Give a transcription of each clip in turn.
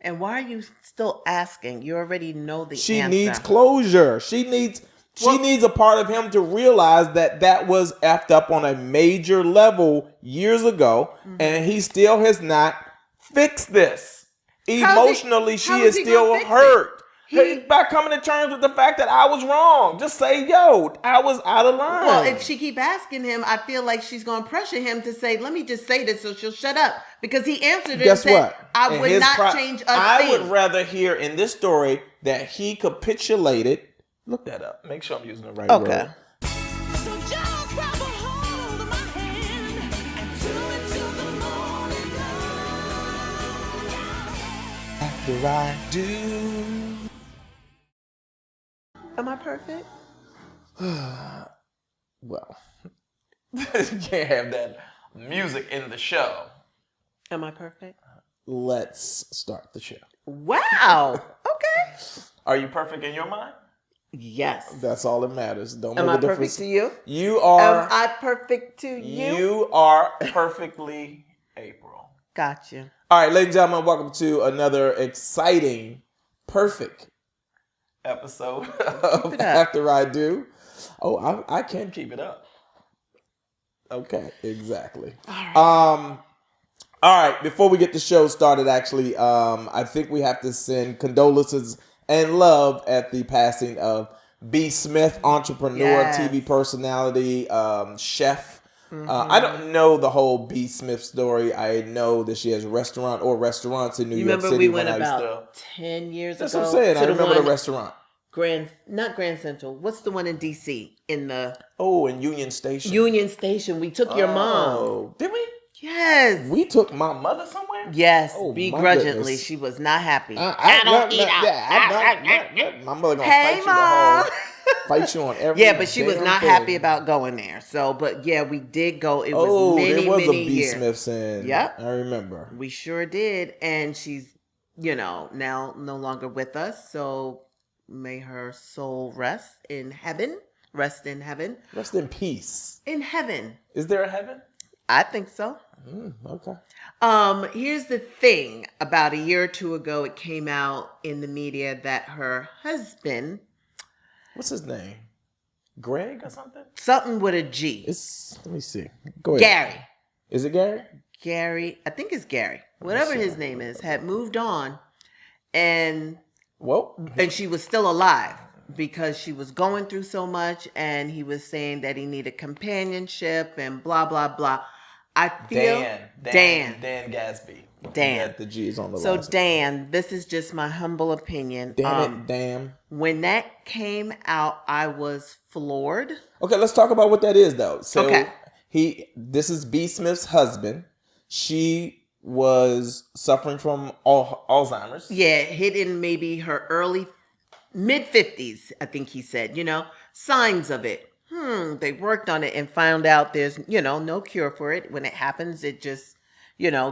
And why are you still asking? You already know the She answer. needs closure. She needs a part of him to realize that was effed up on a major level years ago, and he still has not fixed this. Emotionally, she is still hurt. By coming to terms with the fact that I was wrong. Just say, yo, I was out of line. Well, if she keep asking him, I feel like she's going to pressure him to say, let me just say this so she'll shut up. Because he answered it and said, I would not change a thing. I would rather hear in this story that he capitulated. Look that up. Make sure I'm using the right word. So just grab a hold of my hand and do it till the morning comes. After I do. Am I perfect? Well, you can't have that music in the show. Am I perfect? Let's start the show. Wow. Okay. Are you perfect in your mind? Yes. That's all that matters. Don't Am make I a difference. perfect to you? You are. Am I perfect to you? You are perfectly April. Gotcha. All right, ladies and gentlemen, welcome to another exciting, perfect episode of After I Do. Oh, I can keep it up. Okay, exactly. All right, before we get the show started, actually, I think we have to send condolences and love at the passing of B. Smith, entrepreneur, TV personality, chef. I don't know the whole B. Smith story. I know that she has restaurants in New York City. Remember we went about 10 years ago? That's what I'm saying. I remember the restaurant. Not Grand Central. What's the one in D.C.? In Union Station. Union Station. We took your mom. Did we? Yes. We took my mother somewhere? Yes, begrudgingly. She was not happy. I don't eat out. My mother gonna fight you the whole... Fight you on every but she was not happy about going there. So, but yeah, we did go. It was many there was many a B. years. Smith saying. Yep. I remember. We sure did. And she's, now no longer with us. So may her soul rest in heaven. Rest in heaven. Rest in peace. In heaven. Is there a heaven? I think so. Okay. Here's the thing. About a year or two ago, it came out in the media that her husband... What's his name? Greg or something? Something with a G. Let me see. Go ahead. Gary. Is it Gary? Gary. I think it's Gary. Whatever his name is. Had moved on. And she was still alive because she was going through so much. And he was saying that he needed companionship and blah, blah, blah. I feel... Dan Gatsby. Dan. The G is on the So last Dan, this is just my humble opinion. Damn. When that came out, I was floored. Okay, let's talk about what that is, though. So this is B. Smith's husband. She was suffering from Alzheimer's. Yeah, hitting maybe her mid-50s, I think he said, signs of it. They worked on it and found out there's, no cure for it. When it happens, it just,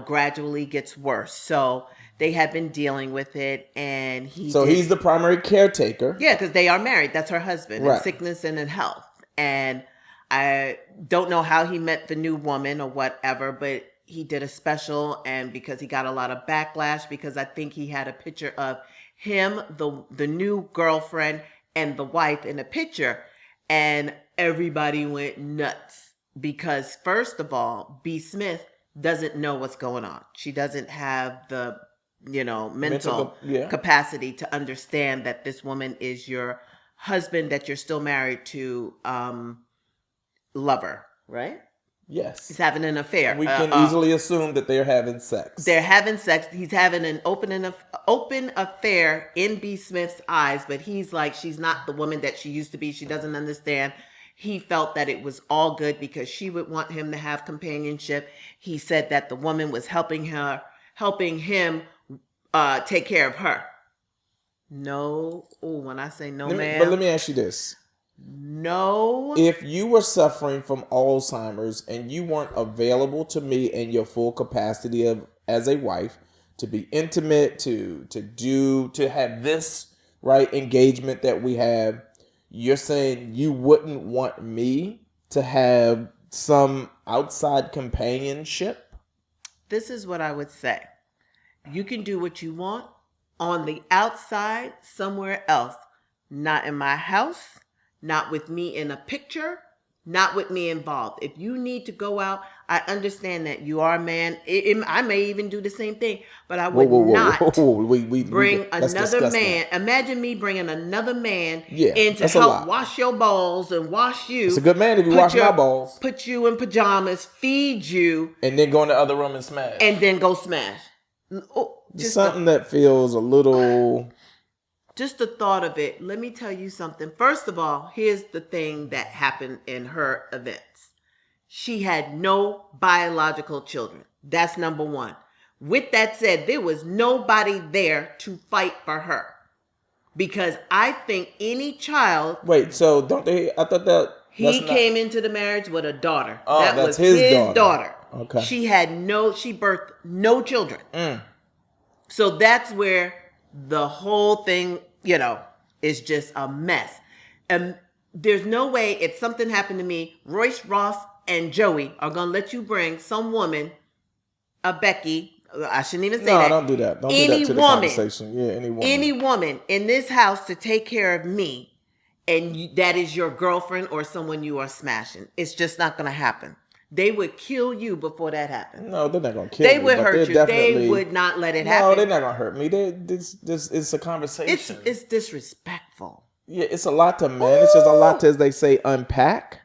gradually gets worse. So they had been dealing with it, and he's the primary caretaker. Yeah, because they are married. That's her husband, in sickness and in health. And I don't know how he met the new woman or whatever, but he did a special, and because he got a lot of backlash, because I think he had a picture of him, the new girlfriend, and the wife in a picture, and everybody went nuts because, first of all, B. Smith doesn't know what's going on. She doesn't have the, mental capacity to understand that this woman is your husband, that you're still married to, lover, right? Yes. He's having an affair. We can easily assume that they're having sex. They're having sex. He's having an open affair in B. Smith's eyes, but he's like, she's not the woman that she used to be. She doesn't understand. He felt that it was all good because she would want him to have companionship. He said that the woman was helping him take care of her. No. Oh, when I say no, ma'am. But let me ask you this. No. If you were suffering from Alzheimer's and you weren't available to me in your full capacity as a wife to be intimate, to have this engagement that we have, you're saying you wouldn't want me to have some outside companionship? This is what I would say. You can do what you want. on the outside, somewhere else. Not in my house, not with me in a picture, not with me involved. If you need to go out, I understand that you are a man. I may even do the same thing, but I would not bring another man. That. Imagine me bringing another man Yeah, in to help wash your balls and wash you. It's a good man if you wash my balls. Put you in pajamas, feed you. And then go in the other room and smash. And then go smash. Oh, just something that feels a little... Just the thought of it. Let me tell you something. First of all, here's the thing that happened in her events. She had no biological children. That's number one. With that said, there was nobody there to fight for her. Because I think any child... Wait, so don't they... I thought that... He came into the marriage with a daughter. Oh, that was his daughter. Okay. She birthed no children. So that's where the whole thing, is just a mess. And there's no way if something happened to me, Royce, Ross, and Joey are going to let you bring some woman, a Becky, I shouldn't even say that. No, don't do that. Don't do that to the conversation. Yeah, any woman. Any woman in this house to take care of me, and that is your girlfriend or someone you are smashing. It's just not going to happen. They would kill you before that happened. No, they're not going to kill me. They would hurt you. They would not let it happen. No, they're not going to hurt me. This it's a conversation. It's disrespectful. Yeah, it's a lot to manage. It's a lot to, as they say, unpack.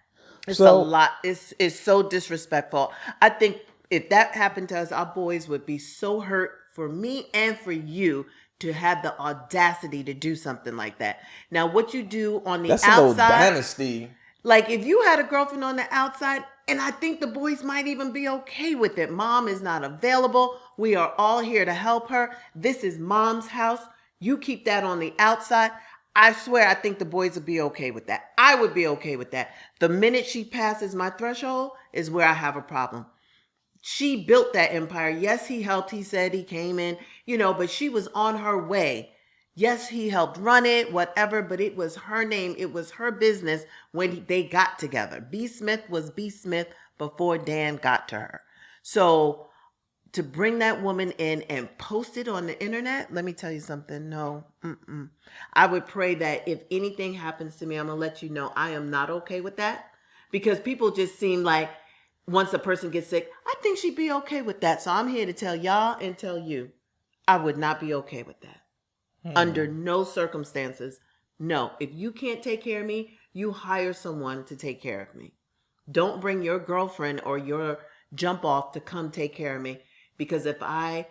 It's a lot. It's so disrespectful. I think if that happened to us, our boys would be so hurt for me and for you to have the audacity to do something like that. Now, what you do on the outside... That's a little dynasty. Like, if you had a girlfriend on the outside, and I think the boys might even be okay with it. Mom is not available. We are all here to help her. This is mom's house. You keep that on the outside. I swear, I think the boys would be okay with that. I would be okay with that. The minute she passes my threshold is where I have a problem. She built that empire. Yes, he helped. He said he came in, but she was on her way. Yes, he helped run it, whatever, but it was her name. It was her business when they got together. B. Smith was B. Smith before Dan got to her. So to bring that woman in and post it on the internet, let me tell you something. No, I would pray that if anything happens to me, I'm going to let you know I am not okay with that, because people just seem like once a person gets sick, I think she'd be okay with that. So I'm here to tell y'all and tell you, I would not be okay with that. Under no circumstances. No, if you can't take care of me, you hire someone to take care of me. Don't bring your girlfriend or your jump off to come take care of me. Because if I,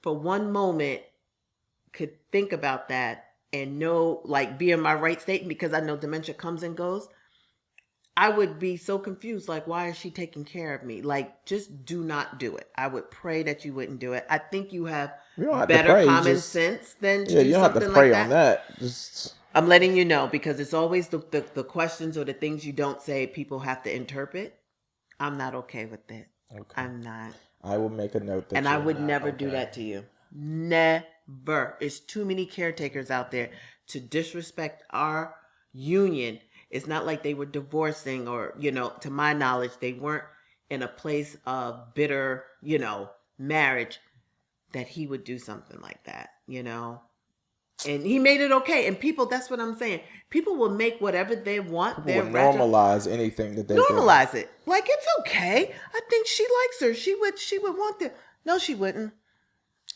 for one moment, could think about that and know, like, be in my right state, because I know dementia comes and goes, I would be so confused. Like, why is she taking care of me? Like, just do not do it. I would pray that you wouldn't do it. I think you have better common sense than to do something like that. You don't have to pray on that. I'm letting you know, because it's always the questions or the things you don't say people have to interpret. I'm not okay with it. Okay. I'm not. I will make a note that. And I would never do that to you. Never. It's too many caretakers out there to disrespect our union. It's not like they were divorcing or, to my knowledge, they weren't in a place of bitter, marriage, that he would do something like that, And he made it okay. And people, that's what I'm saying. People will make whatever they want. People will normalize anything that they normalize it. Like, it's okay. I think she likes her. She would want that. No, she wouldn't.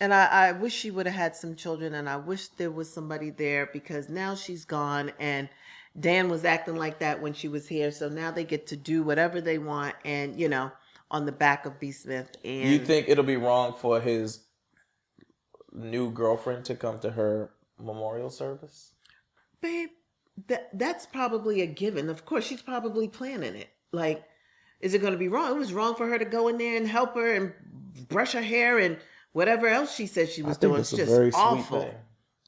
And I wish she would have had some children, and I wish there was somebody there, because now she's gone, and Dan was acting like that when she was here. So now they get to do whatever they want, and, on the back of B. Smith. And you think it'll be wrong for his new girlfriend to come to her memorial service? Babe, that's probably a given. Of course, she's probably planning it. Like, is it going to be wrong? It was wrong for her to go in there and help her and brush her hair and whatever else she said she was doing. It's just very awful. Thing.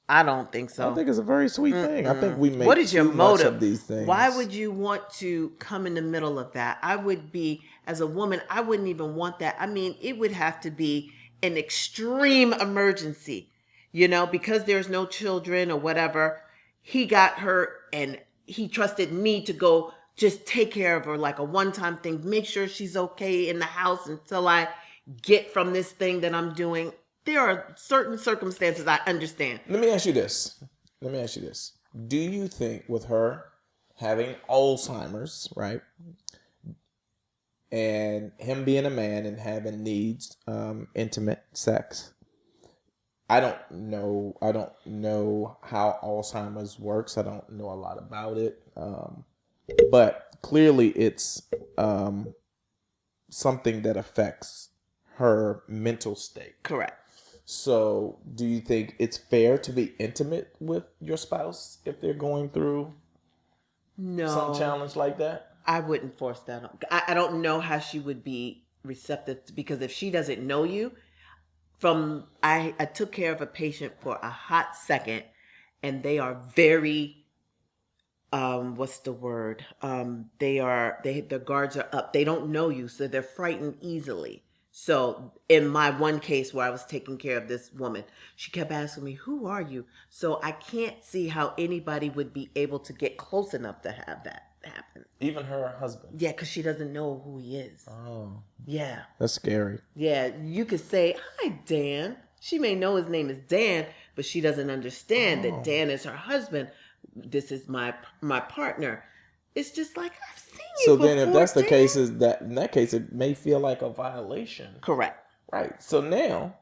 I don't think so. I think it's a very sweet thing. I think we make what is your motive of these things. Why would you want to come in the middle of that? I would be, as a woman, I wouldn't even want that. I mean, it would have to be an extreme emergency, because there's no children or whatever. He got her and he trusted me to go just take care of her like a one-time thing. Make sure she's okay in the house until I get from this thing that I'm doing. there are certain circumstances I understand. Let me ask you this. Do you think with her having Alzheimer's, right, and him being a man and having needs, intimate sex, I don't know how Alzheimer's works. I don't know a lot about it. But clearly it's something that affects her mental state. Correct. So do you think it's fair to be intimate with your spouse if they're going through some challenge like that? I wouldn't force that on. I don't know how she would be receptive, because if she doesn't know you, I took care of a patient for a hot second, and they are very, what's the word? Their guards are up. They don't know you, so they're frightened easily. So in my one case where I was taking care of this woman, she kept asking me, "Who are you?" So I can't see how anybody would be able to get close enough to have that happen. Even her husband? Yeah, because she doesn't know who he is. Oh. Yeah. That's scary. Yeah, you could say, "Hi, Dan." She may know his name is Dan, but she doesn't understand that Dan is her husband. This is my partner. It's just like, I've seen you so before. Then if that's the case, in that case it may feel like a violation. Correct. Right. So now,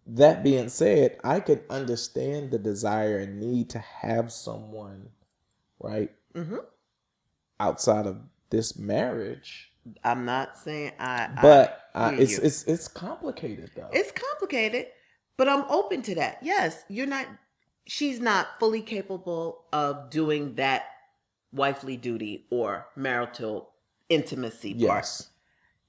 that being said, I could understand the desire and need to have someone, right, outside of this marriage. I'm not saying it's complicated though. It's complicated, but I'm open to that. Yes, she's not fully capable of doing that wifely duty or marital intimacy part. Yes.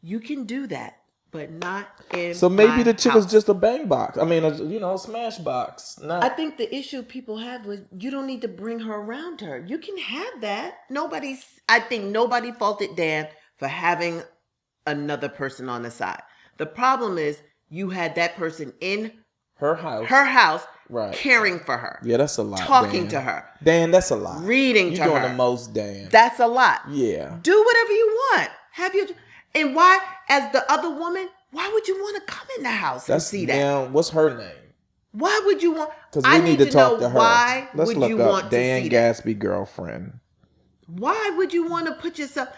You can do that, but not in So maybe the chick house. was just a bang box. I mean, a smash box. I think the issue people have was you don't need to bring her around her. You can have that. I think nobody faulted Dan for having another person on the side. The problem is you had that person in her house, right, caring for her. Yeah, that's a lot. Talking Dan. to her. Dan, that's a lot. Reading to her. You're doing the most, Dan. That's a lot. Yeah. Do whatever you want. And why, as the other woman, why would you want to come in the house and see that? Now, what's her name? Why would you want? Because we need to talk to her. Why Let's would look you up want Dan to see Gatsby that? girlfriend. Why would you want to put yourself?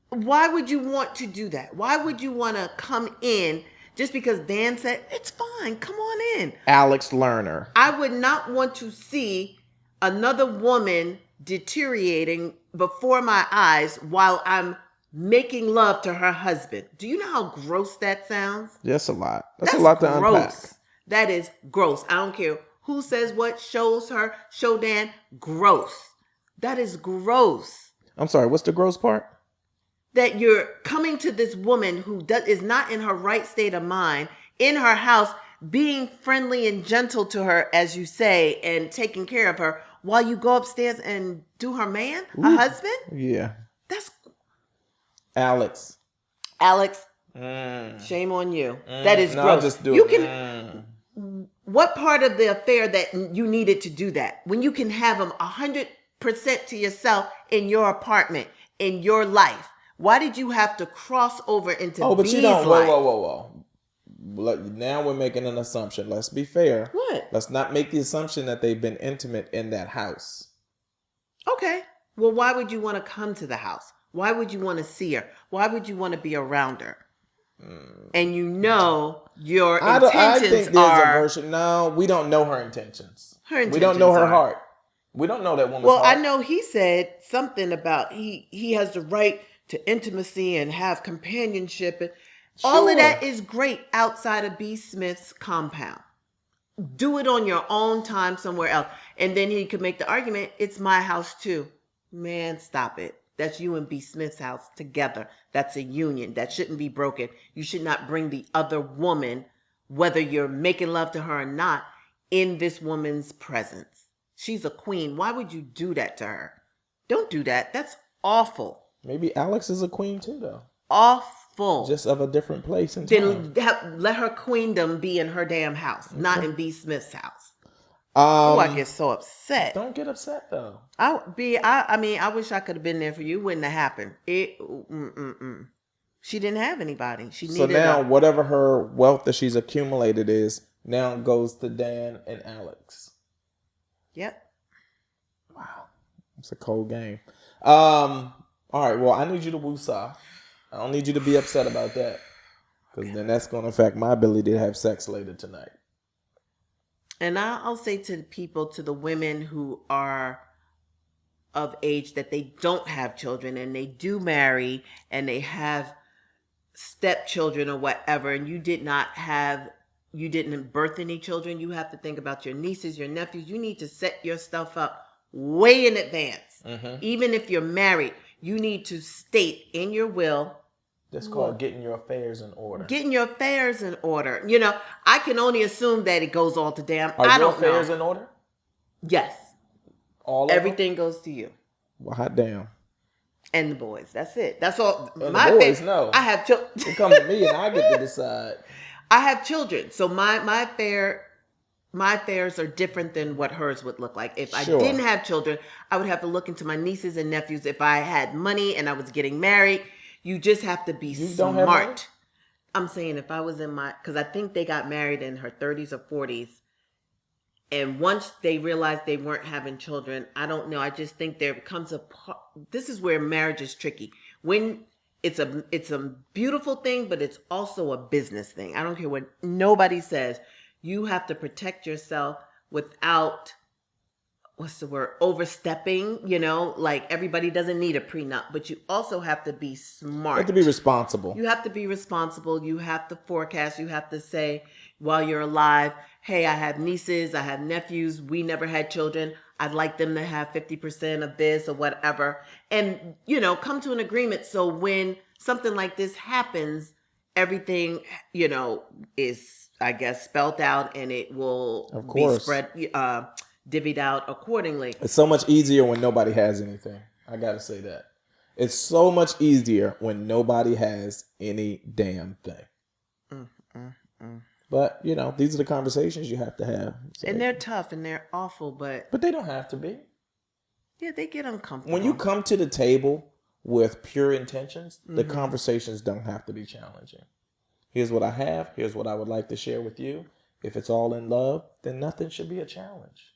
Why would you want to do that? Why would you want to come in just because Dan said it's fine? Come on in. Alex Lerner. I would not want to see another woman deteriorating before my eyes while I'm making love to her husband. Do you know how gross that sounds? That's a lot. That's a lot to unpack. That is gross. I don't care who says what, show Dan, gross. That is gross. I'm sorry, what's the gross part? That you're coming to this woman who is not in her right state of mind, in her house, being friendly and gentle to her, as you say, and taking care of her, while you go upstairs and do her man, her husband? Yeah. That's... Alex. Shame on you. That is gross. Just do you it. Can... What part of the affair that you needed to do that? When you can have them 100% to yourself in your apartment, in your life. Why did you have to cross over into B's you don't. life? Whoa. Now we're making an assumption. Let's be fair. What? Let's not make the assumption that they've been intimate in that house. Okay. Well, why would you want to come to the house? Why would you want to see her? Why would you want to be around her? And you know your intentions I think there's a version. No, we don't know her intentions. We don't know her heart. We don't know that woman's heart. Well, I know he said something about he has the right to intimacy and have companionship. And all of that is great outside of B. Smith's compound. Do it on your own time somewhere else. And then he could make the argument, it's my house too. Man, stop it. That's you and B. Smith's house together. That's a union. That shouldn't be broken. You should not bring the other woman, whether you're making love to her or not, in this woman's presence. She's a queen. Why would you do that to her? Don't do that. That's awful. Maybe Alex is a queen too, though. Awful. Just of a different place and time. Then let her queendom be in her damn house, not in B. Smith's house. I get so upset. Don't get upset though. I wish I could have been there for you. Wouldn't have happened. She didn't have anybody. She needed. So now, whatever her wealth that she's accumulated is now goes to Dan and Alex. Yep. Wow, it's a cold game. All right. Well, I need you to woosah. I don't need you to be upset about that, because then that's going to affect my ability to have sex later tonight. And I'll say to the people, to the women who are of age that they don't have children and they do marry and they have stepchildren or whatever, and you didn't birth any children, you have to think about your nieces, your nephews. You need to set your stuff up way in advance. Mm-hmm. Even if you're married, you need to state in your will. That's called getting your affairs in order. Getting your affairs in order. You know, I can only assume that it goes all to Dan. I don't know. Are your affairs in order? Yes. All of everything goes to you. Well, hot damn. And the boys. That's it. That's all. And my the boys, no. I have children. It comes to me and I get to decide. I have children. So my affairs are different than what hers would look like. If I didn't have children, I would have to look into my nieces and nephews. If I had money and I was getting married, you just have to be smart. I'm saying if I was because I think they got married in her 30s or 40s. And once they realized they weren't having children, I don't know. I just think there becomes this is where marriage is tricky. When it's a beautiful thing, but it's also a business thing. I don't care what nobody says. You have to protect yourself without, overstepping, like everybody doesn't need a prenup, but you also have to be smart. You have to be responsible. You have to be responsible. You have to forecast. You have to say while you're alive, hey, I have nieces, I have nephews. We never had children. I'd like them to have 50% of this or whatever. And, come to an agreement. So when something like this happens, everything, is, I guess, spelled out and it will be spread, divvied out accordingly. It's so much easier when nobody has anything. I got to say that. It's so much easier when nobody has any damn thing. But, these are the conversations you have to have. So, and they're tough and they're awful, but they don't have to be. Yeah, they get uncomfortable. When you come to the table with pure intentions, the conversations don't have to be challenging. Here's what I have. Here's what I would like to share with you. If it's all in love, then nothing should be a challenge.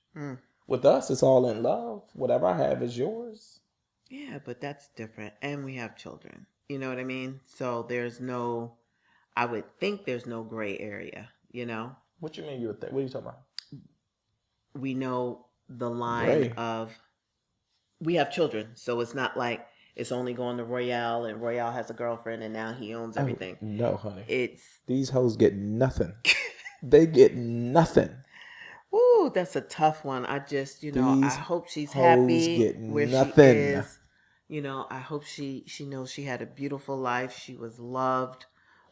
With us, it's all in love. Whatever I have is yours. Yeah, but that's different. And we have children. You know what I mean? So I would think there's no gray area, What you mean you would think? What are you talking about? We know the line of, we have children. So it's not like it's only going to Royale and Royale has a girlfriend and now he owns everything. No, honey. These hoes get nothing. They get nothing. Ooh, that's a tough one. I just, I hope she's happy where nothing. She is. I hope she knows she had a beautiful life. She was loved.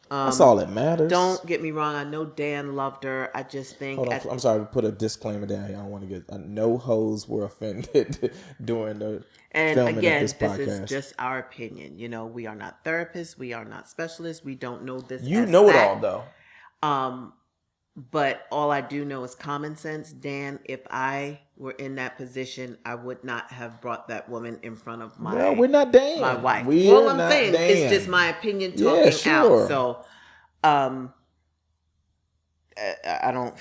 That's all that matters. Don't get me wrong. I know Dan loved her. I just think... Hold on. I'm sorry. Put a disclaimer down here. I don't want to get... no hoes were offended during the filming of this podcast. This is just our opinion. We are not therapists. We are not specialists. We don't know this. You know it all, though. But all I do know is common sense. Dan, if I were in that position, I would not have brought that woman in front of my... Well, we're not Dan. My wife. We're I'm not saying Dan. It's just my opinion talking out. So, I don't,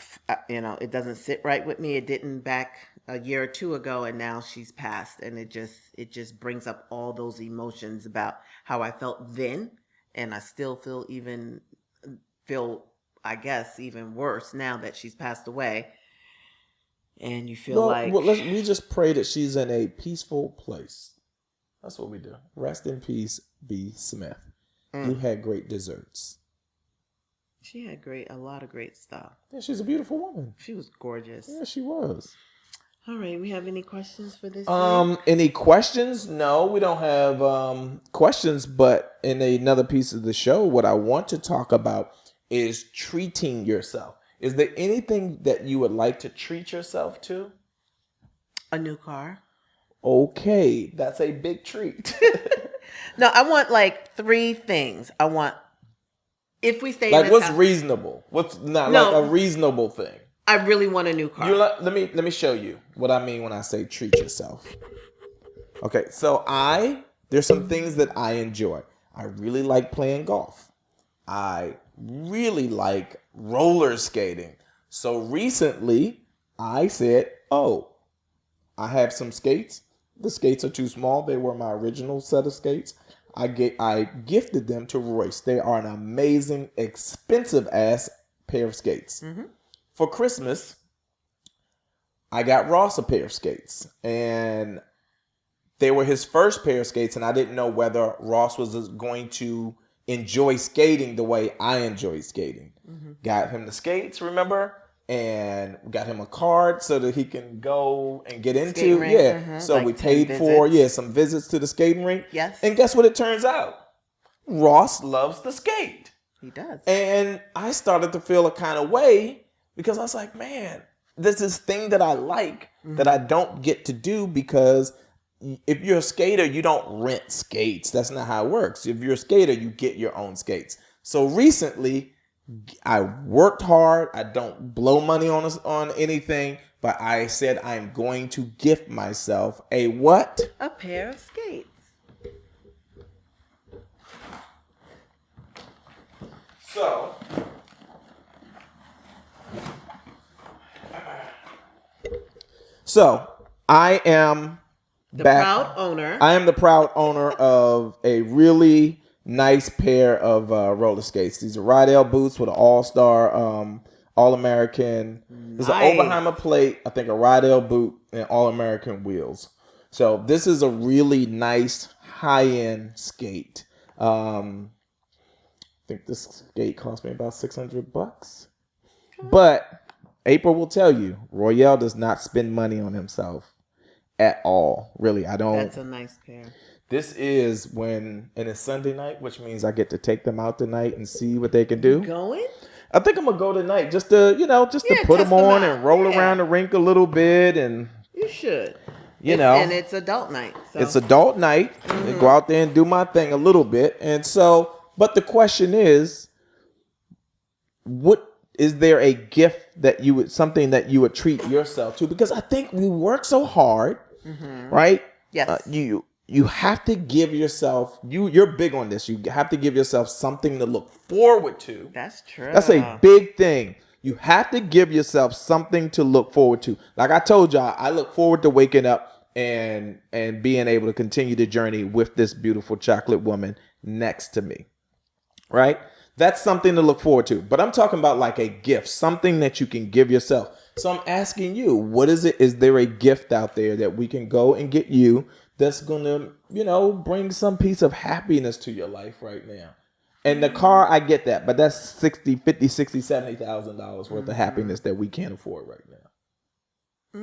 it doesn't sit right with me. It didn't back a year or two ago, and now she's passed, and it just brings up all those emotions about how I felt then, and I still feel I guess even worse now that she's passed away. And you feel we just pray that she's in a peaceful place. That's what we do. Rest in peace, B. Smith. You had great desserts. She had a lot of great stuff. Yeah, she's a beautiful woman. She was gorgeous. Yeah, she was. All right, we have any questions for this? Any questions? No, we don't have questions. But in another piece of the show, what I want to talk about is treating yourself. Is there anything that you would like to treat yourself to? A new car. Okay, that's a big treat. No, I want like 3 things. I want, if we stay like, in this what's house, reasonable? What's not like a reasonable thing? I really want a new car. Let me show you what I mean when I say treat yourself. Okay, so there's some things that I enjoy. I really like playing golf. I really like roller skating. So recently, I said, oh, I have some skates. The skates are too small. They were my original set of skates. I gifted them to Royce. They are an amazing, expensive ass pair of skates. Mm-hmm. For Christmas, I got Ross a pair of skates, and they were his first pair of skates, and I didn't know whether Ross was going to enjoy skating the way I enjoy skating. Mm-hmm. Got him the skates, remember? And got him a card so that he can go and get into. Rink, yeah. So like we paid for some visits to the skating rink. Yes. And guess what it turns out? Ross loves the skate. He does. And I started to feel a kind of way because I was like, man, there's this thing that I like that I don't get to do because if you're a skater, you don't rent skates. That's not how it works. If you're a skater, you get your own skates. So recently, I worked hard. I don't blow money on anything, but I said I'm going to gift myself a what? A pair of skates. So I am the proud owner. I am the proud owner of a really nice pair of roller skates. These are Rydell boots with an all-star, all-American. There's an Oberheimer plate, I think a Rydell boot, and all-American wheels. So this is a really nice high-end skate. I think this skate cost me about $600. But April will tell you, Royale does not spend money on himself at all. Really, I don't. That's a nice pair. This is and it's Sunday night, which means I get to take them out tonight and see what they can do. You going? I think I'm gonna go tonight just to put them on and roll around the rink a little bit. And you should. And it's adult night. So. It's adult night. Mm-hmm. Go out there and do my thing a little bit. And so, but the question is, is there a gift something that you would treat yourself to? Because I think we work so hard, right? Yes. You have to give yourself, you're big on this. You have to give yourself something to look forward to. That's true. That's a big thing. You have to give yourself something to look forward to. Like I told y'all, I look forward to waking up and being able to continue the journey with this beautiful chocolate woman next to me. Right? That's something to look forward to. But I'm talking about like a gift, something that you can give yourself. So I'm asking you, what is it? Is there a gift out there that we can go and get you that's going to, bring some piece of happiness to your life right now? And the car, I get that, but that's $60,000, $50,000, $60,000, $70,000 worth of happiness that we can't afford right now. I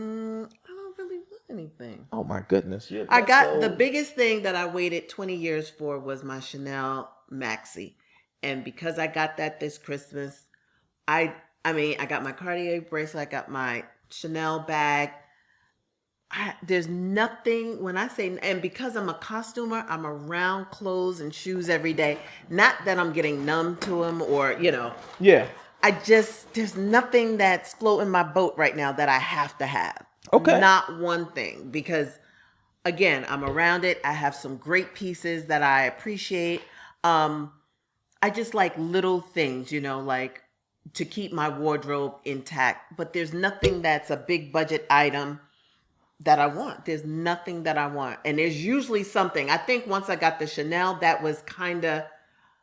don't really want anything. Oh my goodness. Yeah, I got the biggest thing that I waited 20 years for was my Chanel Maxi. And because I got that this Christmas, I got my Cartier bracelet, I got my Chanel bag. There's nothing, when I say, and because I'm a costumer, I'm around clothes and shoes every day. Not that I'm getting numb to them or, Yeah. There's nothing that's floating my boat right now that I have to have. Okay. Not one thing. Because, again, I'm around it. I have some great pieces that I appreciate. I just like little things, like to keep my wardrobe intact. But there's nothing that's a big budget item that I want. There's nothing that I want. And there's usually something. I think once I got the Chanel, that was kind of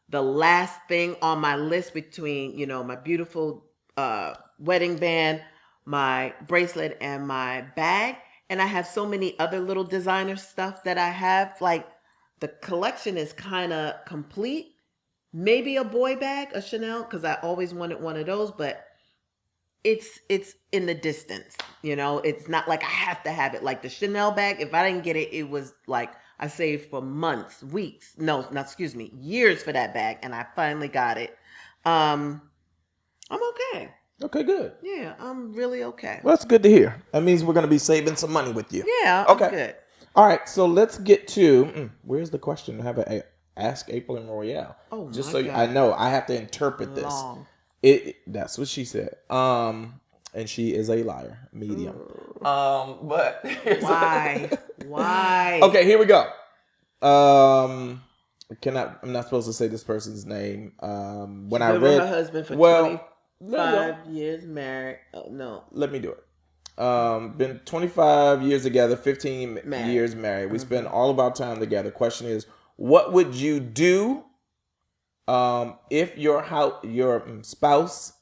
the last thing on my list between, my beautiful wedding band, my bracelet, and my bag. And I have so many other little designer stuff that I have. Like, the collection is kind of complete. Maybe a boy bag, a Chanel, because I always wanted one of those, but it's in the distance, It's not like I have to have it. Like the Chanel bag, if I didn't get it, it was like I saved for months, weeks. No, years for that bag, and I finally got it. I'm okay. Okay, good. Yeah, I'm really okay. Well, that's good to hear. That means we're going to be saving some money with you. Yeah, okay. I'm good. All right, so let's get to, where's the question? I have a Ask April and Royale. Oh, just my so God. I know, I have to interpret this. Long. That's what she said. And she is a liar, medium. But why? Okay, here we go. I'm not supposed to say this person's name. When She's I been read with her husband for 25 years married. Oh, no. Let me do it. Been 25 years together, 15 years married. We spend all of our time together. Question is, what would you do if your spouse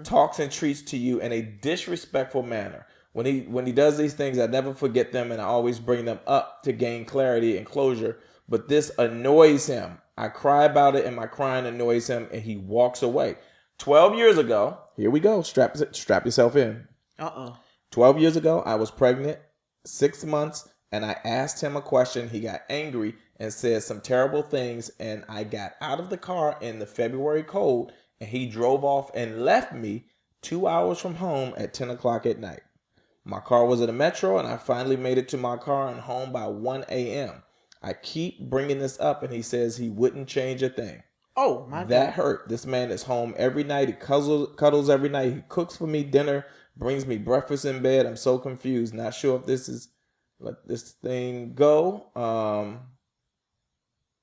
talks and treats to you in a disrespectful manner? When he does these things, I never forget them, and I always bring them up to gain clarity and closure. But this annoys him. I cry about it, and my crying annoys him, and he walks away. 12 years ago, here we go. Strap yourself in. 12 years ago, I was pregnant, 6 months, and I asked him a question. He got angry and said some terrible things, and I got out of the car in the February cold, and he drove off and left me 2 hours from home at 10 o'clock at night. My car was at a metro, and I finally made it to my car and home by 1 a.m. I keep bringing this up, and he says he wouldn't change a thing. Oh, my God. That hurt. This man is home every night. He cuddles every night. He cooks for me dinner, brings me breakfast in bed. I'm so confused. Not sure if let this thing go.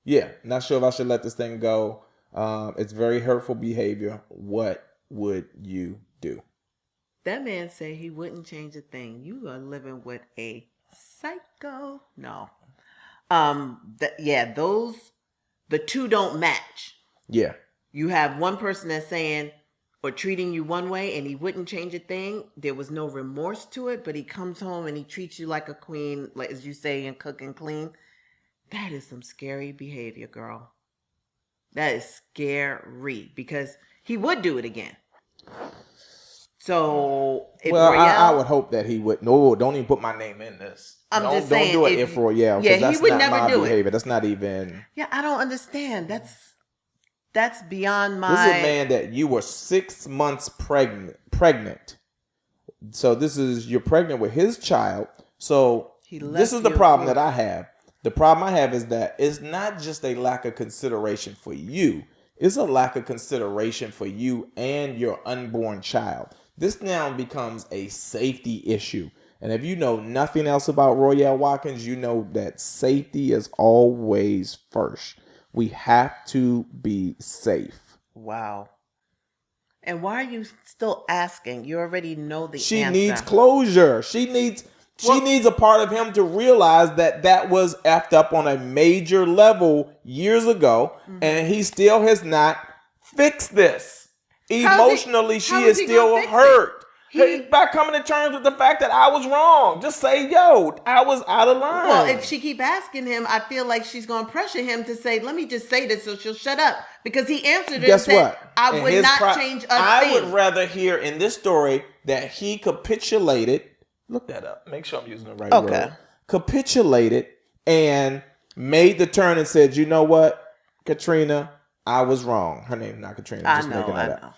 Not sure if I should let this thing go. It's very hurtful behavior. What would you do? That man said he wouldn't change a thing. You are living with a psycho. No. The two don't match. Yeah. You have one person that's saying or treating you one way and he wouldn't change a thing. There was no remorse to it, but he comes home and he treats you like a queen, like as you say, and cook and clean. That is some scary behavior, girl. That is scary because he would do it again. So, I would hope that he would. No, don't even put my name in this. Just saying. Don't do it if Royale. Yeah, that's he would not never my do behavior. it. That's not even. Yeah, I don't understand. That's beyond my. This is a man that you were 6 months pregnant. So you're pregnant with his child. So this is the problem that I have. The problem I have is that it's not just a lack of consideration for you. It's a lack of consideration for you and your unborn child. This now becomes a safety issue. And if you know nothing else about Royale Watkins, you know that safety is always first. We have to be safe. Wow. And why are you still asking? You already know the answer. She needs closure. She needs a part of him to realize that was effed up on a major level years ago, and he still has not fixed this. Emotionally, she is still hurt. By coming to terms with the fact that I was wrong. Just say, yo, I was out of line. Well, if she keep asking him, I feel like she's going to pressure him to say, let me just say this so she'll shut up. Because he answered it and said, I would not change a thing. I would rather hear in this story that he capitulated. Look that up. Make sure I'm using the right word. Capitulated and made the turn and said, you know what, Katrina, I was wrong. Her name's not Katrina. I'm just making that up.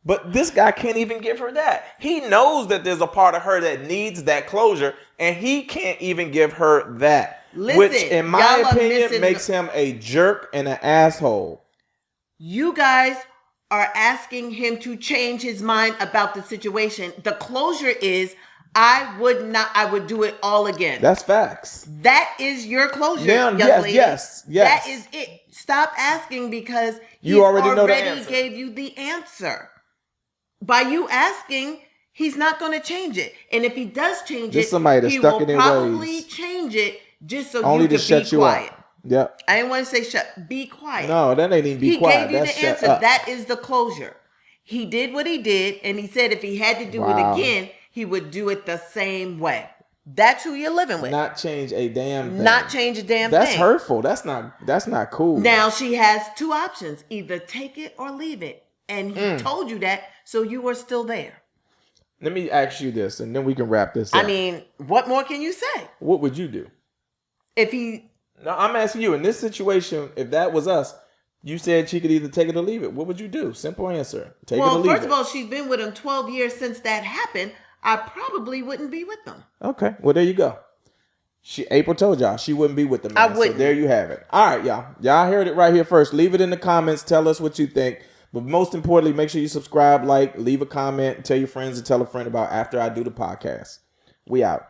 But this guy can't even give her that. He knows that there's a part of her that needs that closure, and he can't even give her that. Listen, which, in my opinion, makes him a jerk and an asshole. You guys are asking him to change his mind about the situation. The closure is, I would do it all again. That's facts. That is your closure, young lady. Yes. That is it. Stop asking because you already know the answer. Gave you the answer. By you asking, he's not going to change it. And if he does change it, he will probably change it just so you can be quiet. Yep. I didn't want to say shut. Be quiet. No, that ain't even be quiet. He gave you the answer. That is the closure. He did what he did, and he said if he had to do it again, he would do it the same way. That's who you're living with. Not change a damn thing. Not change a damn thing. That's hurtful. That's not cool. Now she has two options. Either take it or leave it. And he told you that, so you were still there. Let me ask you this, and then we can wrap this up. I mean, what more can you say? What would you do? No, I'm asking you, in this situation, if that was us, you said she could either take it or leave it. What would you do? Simple answer. Take it or leave it. Well, first of all, she's been with him 12 years since that happened. I probably wouldn't be with them. Okay. Well, there you go. April told y'all she wouldn't be with them. I wouldn't. So there you have it. All right, y'all. Y'all heard it right here first. Leave it in the comments. Tell us what you think. But most importantly, make sure you subscribe, leave a comment, tell your friends, and tell a friend about After I Do the Podcast. We out.